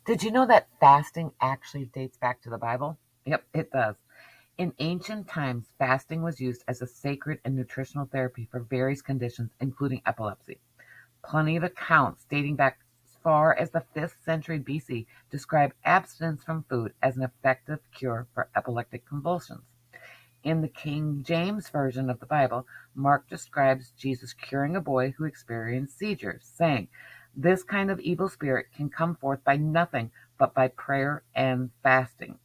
Did you know that fasting actually dates back to the Bible? Yep, it does. In ancient times, fasting was used as a sacred and nutritional therapy for various conditions, including epilepsy. Plenty of accounts dating back as far as the 5th century BC describe abstinence from food as an effective cure for epileptic convulsions. In the King James Version of the Bible, Mark describes Jesus curing a boy who experienced seizures, saying, "This kind of evil spirit can come forth by nothing but by prayer and fasting."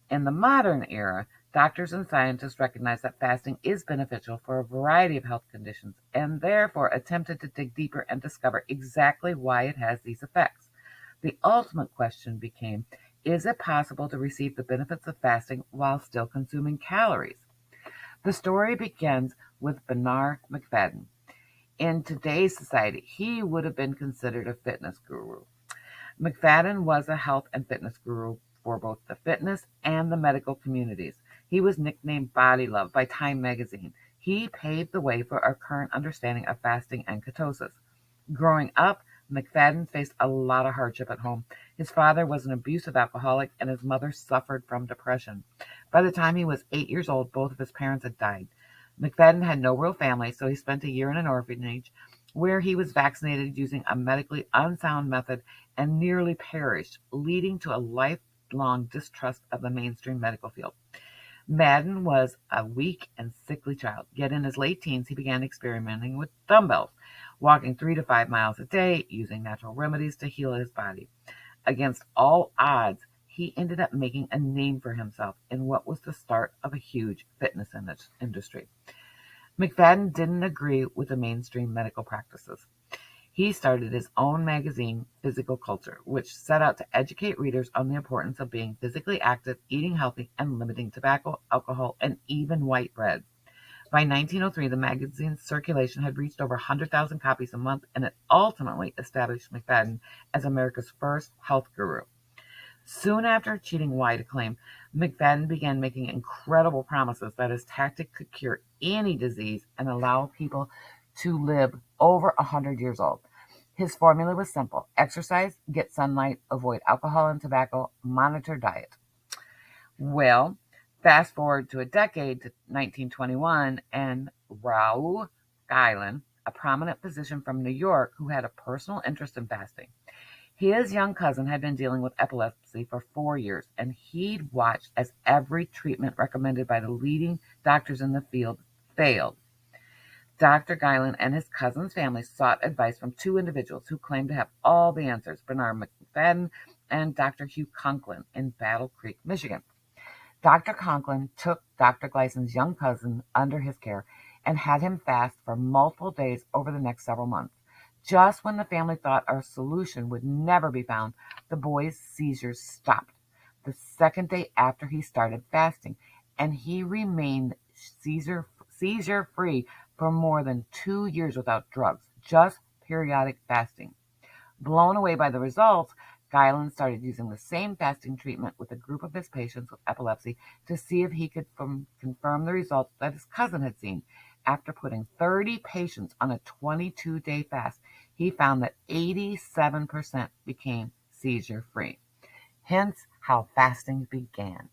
In the modern era, doctors and scientists recognize that fasting is beneficial for a variety of health conditions and therefore attempted to dig deeper and discover exactly why it has these effects. The ultimate question became, is it possible to receive the benefits of fasting while still consuming calories? The story begins with Bernard McFadden. In today's society, he would have been considered a fitness guru. McFadden was a health and fitness guru for both the fitness and the medical communities. He was nicknamed Body Love by Time magazine. He paved the way for our current understanding of fasting and ketosis. Growing up, McFadden faced a lot of hardship at home. His father was an abusive alcoholic, and his mother suffered from depression. By the time he was 8 years old, both of his parents had died. McFadden had no real family, so he spent a year in an orphanage where he was vaccinated using a medically unsound method and nearly perished, leading to a lifelong distrust of the mainstream medical field. Madden was a weak and sickly child, yet in his late teens he began experimenting with dumbbells, walking 3 to 5 miles a day, using natural remedies to heal his body. Against all odds, he ended up making a name for himself in what was the start of a huge fitness industry. McFadden didn't agree with the mainstream medical practices. He started his own magazine, Physical Culture, which set out to educate readers on the importance of being physically active, eating healthy, and limiting tobacco, alcohol, and even white bread. By 1903, the magazine's circulation had reached over 100,000 copies a month, and it ultimately established McFadden as America's first health guru. Soon after achieving wide acclaim, McFadden began making incredible promises that his tactic could cure any disease and allow people to live over 100 years old. His formula was simple: exercise, get sunlight, avoid alcohol and tobacco, monitor diet. Well, fast forward to a decade to 1921, and Raoul Guillain, a prominent physician from New York who had a personal interest in fasting. His young cousin had been dealing with epilepsy for 4 years, and he'd watched as every treatment recommended by the leading doctors in the field failed. Dr. Guillain and his cousin's family sought advice from two individuals who claimed to have all the answers: Bernard McFadden and Dr. Hugh Conklin in Battle Creek, Michigan. Dr. Conklin took Dr. Gleison's young cousin under his care and had him fast for multiple days over the next several months. Just when the family thought a solution would never be found, the boy's seizures stopped the second day after he started fasting, and he remained seizure free for more than 2 years without drugs, just periodic fasting. Blown away by the results, Guyland started using the same fasting treatment with a group of his patients with epilepsy to see if he could confirm the results that his cousin had seen. After putting 30 patients on a 22-day fast, he found that 87% became seizure-free. Hence how fasting began.